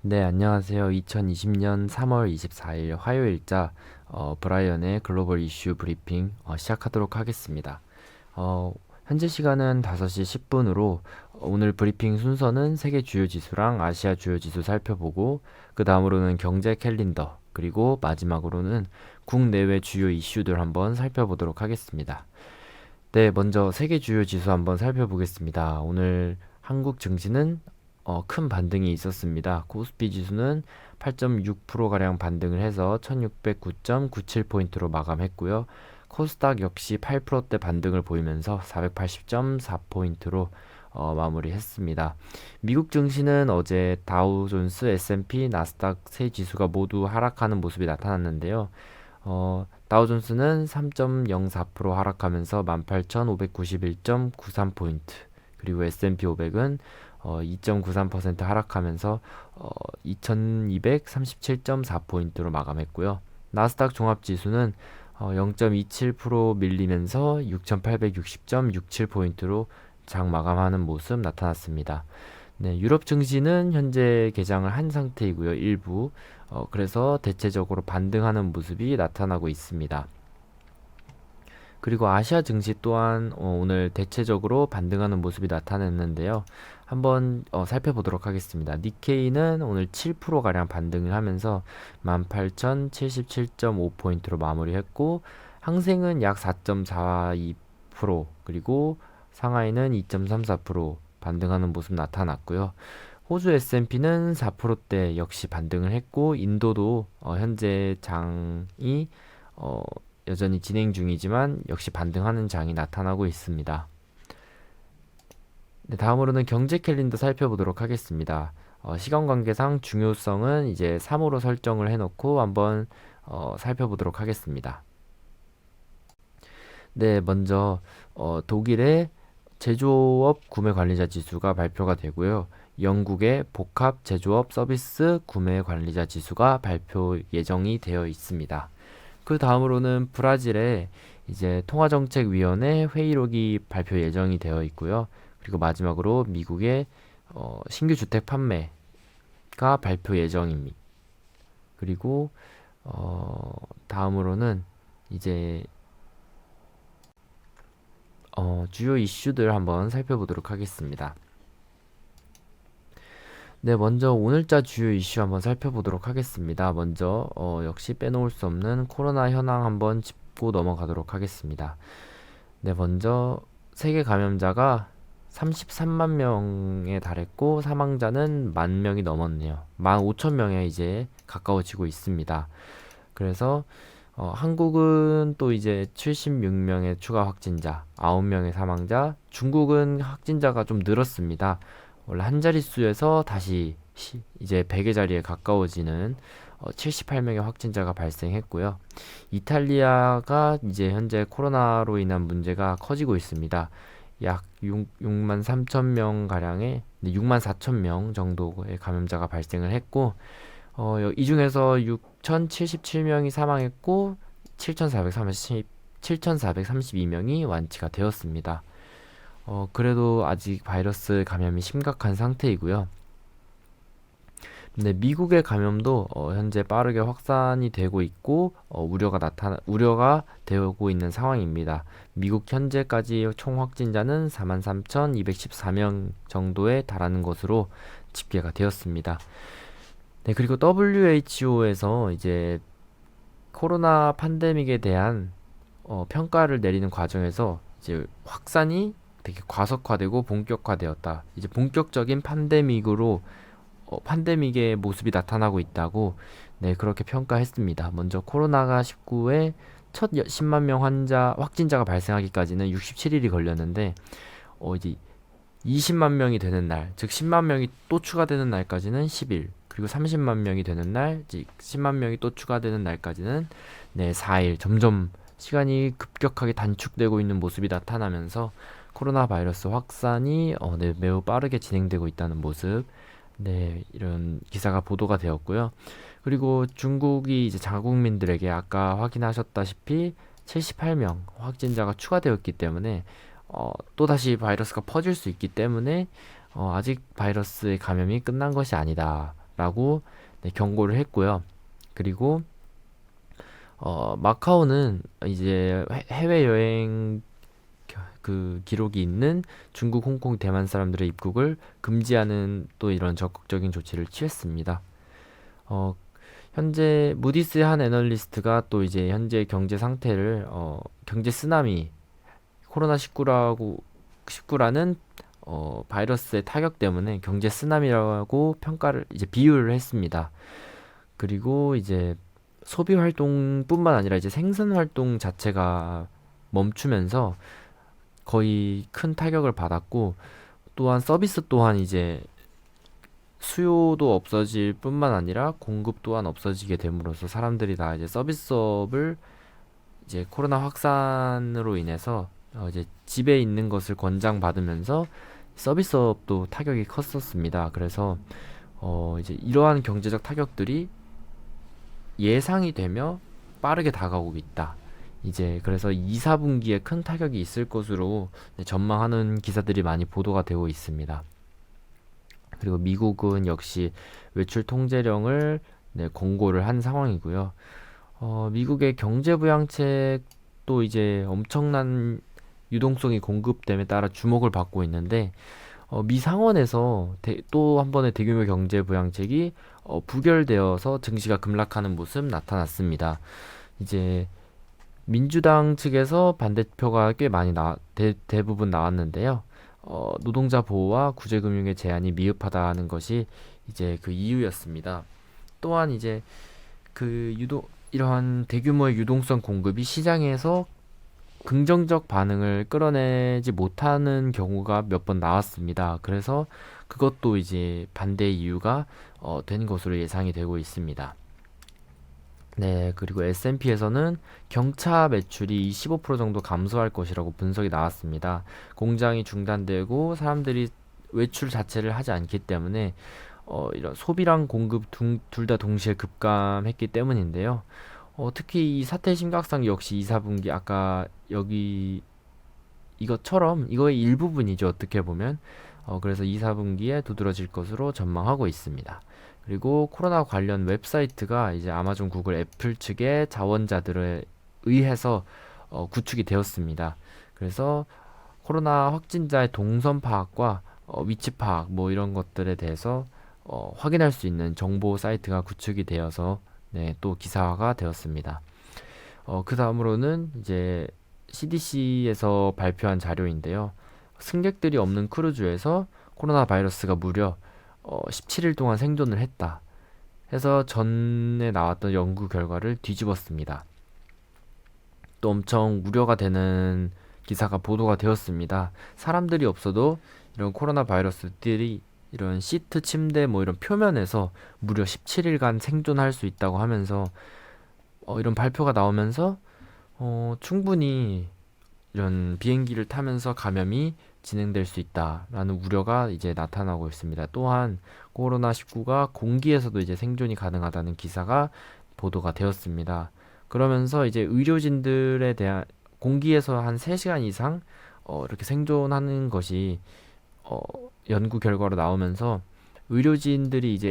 네, 안녕하세요. 2020년 3월 24일 화요일자 브라이언의 글로벌 이슈 브리핑 시작하도록 하겠습니다. 현재 시간은 5시 10분으로 오늘 브리핑 순서는 세계 주요 지수랑 아시아 주요 지수 살펴보고 그 다음으로는 경제 캘린더 그리고 마지막으로는 국내외 주요 이슈들 한번 살펴보도록 하겠습니다. 네, 먼저 세계 주요 지수 한번 살펴보겠습니다. 오늘 한국 증시는 큰 반등이 있었습니다. 코스피 지수는 8.6%가량 반등을 해서 1609.97포인트로 마감했고요. 코스닥 역시 8%대 반등을 보이면서 480.4포인트로 마무리했습니다. 미국 증시는 어제 다우존스, S&P, 나스닥 세 지수가 모두 하락하는 모습이 나타났는데요. 다우존스는 3.04% 하락하면서 18,591.93포인트, 그리고 S&P 500은 2.93% 하락하면서 2237.4포인트로 마감했고요. 나스닥 종합지수는 0.27% 밀리면서 6860.67포인트로 장 마감하는 모습 나타났습니다. 네, 유럽 증시는 현재 개장을 한 상태이고요. 일부 그래서 대체적으로 반등하는 모습이 나타나고 있습니다. 그리고 아시아 증시 또한 오늘 대체적으로 반등하는 모습이 나타났는데요. 한번 살펴보도록 하겠습니다. 니케이는 오늘 7%가량 반등을 하면서 18,077.5포인트로 마무리했고, 항생은 약 4.42%, 그리고 상하이는 2.34% 반등하는 모습 나타났고요. 호주 S&P는 4%대 역시 반등을 했고, 인도도 현재 장이 여전히 진행 중이지만 역시 반등하는 장이 나타나고 있습니다. 네, 다음으로는 경제 캘린더 살펴보도록 하겠습니다. 시간 관계상 중요성은 이제 3으로 설정을 해놓고 한번 살펴보도록 하겠습니다. 네, 먼저 독일의 제조업 구매 관리자 지수가 발표가 되고요. 영국의 복합 제조업 서비스 구매 관리자 지수가 발표 예정이 되어 있습니다. 그 다음으로는 브라질의 이제 통화정책위원회 회의록이 발표 예정이 되어 있고요. 그리고 마지막으로 미국의 신규 주택 판매가 발표 예정입니다. 그리고 다음으로는 이제 주요 이슈들 한번 살펴보도록 하겠습니다. 네, 먼저 오늘자 주요 이슈 한번 살펴보도록 하겠습니다. 먼저 역시 빼놓을 수 없는 코로나 현황 한번 짚고 넘어가도록 하겠습니다. 네, 먼저 세계 감염자가 33만 명에 달했고 사망자는 1만 명이 넘었네요. 15,000명에 이제 가까워지고 있습니다. 그래서 한국은 또 이제 76명의 추가 확진자, 9명의 사망자, 중국은 확진자가 좀 늘었습니다. 원래 한 자릿수에서 다시 이제 100의 자리에 가까워지는 78명의 확진자가 발생했고요. 이탈리아가 이제 현재 코로나로 인한 문제가 커지고 있습니다. 약 6만 3천 명 가량의 6만 4천 명 정도의 감염자가 발생을 했고 이 중에서 6,077명이 사망했고 7,432명이 완치가 되었습니다. 그래도 아직 바이러스 감염이 심각한 상태이고요. 네, 미국의 감염도 현재 빠르게 확산이 되고 있고 우려가 되고 있는 상황입니다. 미국 현재까지 총 확진자는 43,214명 정도에 달하는 것으로 집계가 되었습니다. 네, 그리고 WHO에서 이제 코로나 팬데믹에 대한 평가를 내리는 과정에서 이제 확산이 되게 과속화되고 본격화되었다. 이제 본격적인 팬데믹의 모습이 나타나고 있다고 네, 그렇게 평가했습니다. 먼저 코로나가 19에 첫 10만 명 확진자가 발생하기까지는 67일이 걸렸는데 이제 20만 명이 되는 날, 즉 10만 명이 또 추가되는 날까지는 10일, 그리고 30만 명이 되는 날, 즉 10만 명이 또 추가되는 날까지는 네, 4일. 점점 시간이 급격하게 단축되고 있는 모습이 나타나면서 코로나 바이러스 확산이 네, 매우 빠르게 진행되고 있다는 모습, 네, 이런 기사가 보도가 되었고요. 그리고 중국이 이제 자국민들에게 아까 확인하셨다시피 78명 확진자가 추가되었기 때문에 또다시 바이러스가 퍼질 수 있기 때문에 아직 바이러스의 감염이 끝난 것이 아니다. 라고 네, 경고를 했고요. 그리고 마카오는 이제 해외여행 그 기록이 있는 중국, 홍콩, 대만 사람들의 입국을 금지하는 또 이런 적극적인 조치를 취했습니다. 어, 현재 무디스의 한 애널리스트가 또 이제 현재 경제 상태를 경제 쓰나미 코로나19라고 19라는 바이러스의 타격 때문에 경제 쓰나미라고 평가를 이제 비유를 했습니다. 그리고 이제 소비 활동뿐만 아니라 이제 생산 활동 자체가 멈추면서 거의 큰 타격을 받았고 또한 서비스 또한 이제 수요도 없어질 뿐만 아니라 공급 또한 없어지게 됨으로써 사람들이 다 이제 서비스업을 이제 코로나 확산으로 인해서 이제 집에 있는 것을 권장받으면서 서비스업도 타격이 컸었습니다. 그래서 이제 이러한 경제적 타격들이 예상이 되며 빠르게 다가오고 있다. 이제 그래서 2, 4분기에 큰 타격이 있을 것으로 전망하는 기사들이 많이 보도가 되고 있습니다. 그리고 미국은 역시 외출 통제령을 네, 권고를 한 상황이고요. 미국의 경제 부양책도 이제 엄청난 유동성이 공급됨에 따라 주목을 받고 있는데 미 상원에서 또 한 번의 대규모 경제 부양책이 부결되어서 증시가 급락하는 모습 나타났습니다. 이제 민주당 측에서 반대표가 꽤 많이 대부분 나왔는데요. 노동자 보호와 구제금융의 제한이 미흡하다는 것이 이제 그 이유였습니다. 또한 이제 이러한 대규모의 유동성 공급이 시장에서 긍정적 반응을 끌어내지 못하는 경우가 몇 번 나왔습니다. 그래서 그것도 이제 반대 이유가 된 것으로 예상이 되고 있습니다. 네, 그리고 S&P에서는 경차 매출이 15% 정도 감소할 것이라고 분석이 나왔습니다. 공장이 중단되고 사람들이 외출 자체를 하지 않기 때문에 이런 소비랑 공급 둘 다 동시에 급감했기 때문인데요. 특히 이 사태의 심각성 역시 2, 4분기 아까 여기 이것처럼 이거의 일부분이죠. 어떻게 보면. 그래서 2, 4분기에 두드러질 것으로 전망하고 있습니다. 그리고 코로나 관련 웹사이트가 이제 아마존, 구글, 애플 측의 자원자들에 의해서 구축이 되었습니다. 그래서 코로나 확진자의 동선 파악과 위치 파악 뭐 이런 것들에 대해서 확인할 수 있는 정보 사이트가 구축이 되어서 네, 또 기사화가 되었습니다. 그 다음으로는 이제 CDC에서 발표한 자료인데요. 승객들이 없는 크루즈에서 코로나 바이러스가 무려 17일 동안 생존을 했다. 해서 전에 나왔던 연구 결과를 뒤집었습니다. 또 엄청 우려가 되는 기사가 보도가 되었습니다. 사람들이 없어도 이런 코로나 바이러스들이 이런 시트, 침대 뭐 이런 표면에서 무려 17일간 생존할 수 있다고 하면서 이런 발표가 나오면서 충분히 이런 비행기를 타면서 감염이 진행될 수 있다라는 우려가 이제 나타나고 있습니다. 또한 코로나19가 공기에서도 이제 생존이 가능하다는 기사가 보도가 되었습니다. 그러면서 이제 의료진들에 대한 공기에서 한 3시간 이상 이렇게 생존하는 것이 연구 결과로 나오면서 의료진들이 이제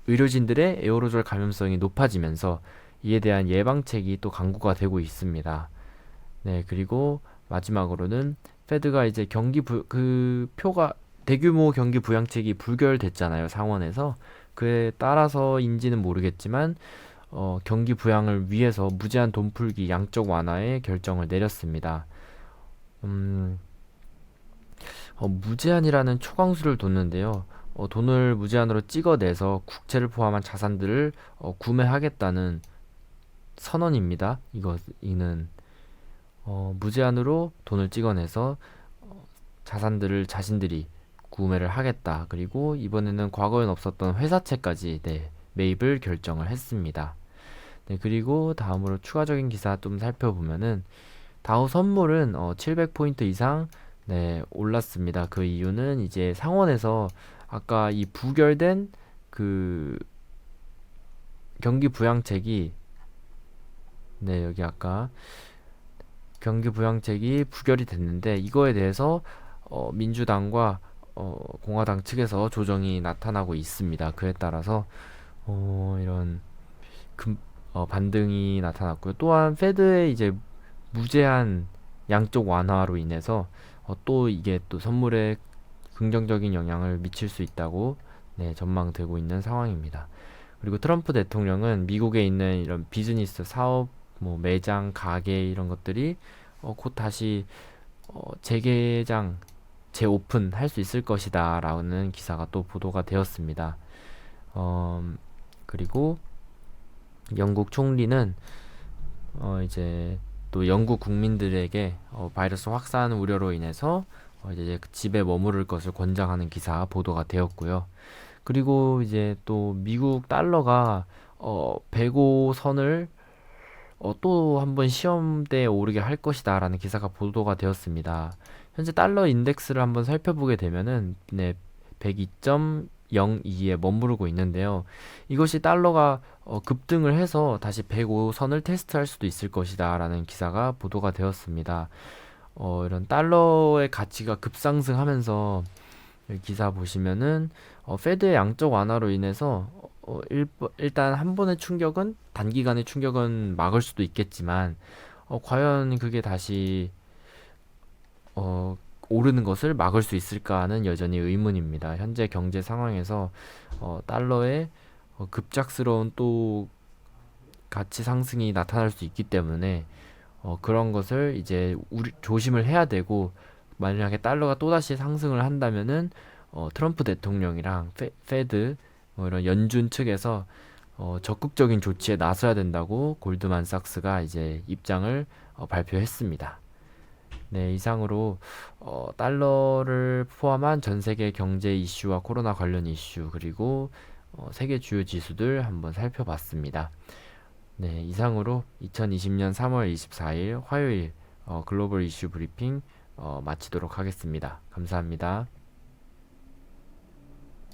의료진들의 에어로졸 감염성이 높아지면서 이에 대한 예방책이 또 강구가 되고 있습니다. 네, 그리고 마지막으로는 페드가 이제 대규모 경기 부양책이 불결됐잖아요, 상원에서. 그에 따라서인지는 모르겠지만 경기 부양을 위해서 무제한 돈 풀기 양적 완화의 결정을 내렸습니다. 무제한이라는 초강수를 뒀는데요. 돈을 무제한으로 찍어내서 국채를 포함한 자산들을 구매하겠다는 선언입니다. 이는 무제한으로 돈을 찍어내서 자산들을 자신들이 구매를 하겠다. 그리고 이번에는 과거엔 없었던 회사채까지 네, 매입을 결정을 했습니다. 네, 그리고 다음으로 추가적인 기사 좀 살펴보면은 다우 선물은 700포인트 이상 네, 올랐습니다. 그 이유는 이제 상원에서 아까 이 부결된 그 경기 부양책이 네, 여기 아까 경기 부양책이 부결이 됐는데 이거에 대해서 민주당과 공화당 측에서 조정이 나타나고 있습니다. 그에 따라서 이런 금, 반등이 나타났고요. 또한 페드의 이제 무제한 양쪽 완화로 인해서 또 이게 또 선물에 긍정적인 영향을 미칠 수 있다고 네, 전망되고 있는 상황입니다. 그리고 트럼프 대통령은 미국에 있는 이런 비즈니스 사업, 뭐 매장, 가게 이런 것들이 곧 다시 재개장, 재오픈 할 수 있을 것이다 라는 기사가 또 보도가 되었습니다. 그리고 영국 총리는 이제 또 영국 국민들에게 바이러스 확산 우려로 인해서 이제 집에 머무를 것을 권장하는 기사 보도가 되었고요. 그리고 이제 또 미국 달러가 105선을 또 한번 시험대에 오르게 할 것이다라는 기사가 보도가 되었습니다. 현재 달러 인덱스를 한번 살펴보게 되면은 네, 102.02에 머무르고 있는데요. 이것이 달러가 급등을 해서 다시 105선을 테스트할 수도 있을 것이다라는 기사가 보도가 되었습니다. 이런 달러의 가치가 급상승하면서 여기 기사 보시면은 페드의 양적 완화로 인해서 일단 한 번의 충격은 단기간의 충격은 막을 수도 있겠지만 과연 그게 다시 오르는 것을 막을 수 있을까는 여전히 의문입니다. 현재 경제 상황에서 달러의 급작스러운 또 가치 상승이 나타날 수 있기 때문에 그런 것을 이제 조심을 해야 되고, 만약에 달러가 또다시 상승을 한다면은 트럼프 대통령이랑 페드 뭐 이런 연준 측에서 적극적인 조치에 나서야 된다고 골드만삭스가 이제 입장을 발표했습니다. 네, 이상으로 달러를 포함한 전 세계 경제 이슈와 코로나 관련 이슈, 그리고 세계 주요 지수들 한번 살펴봤습니다. 네, 이상으로 2020년 3월 24일 화요일 글로벌 이슈 브리핑 마치도록 하겠습니다. 감사합니다.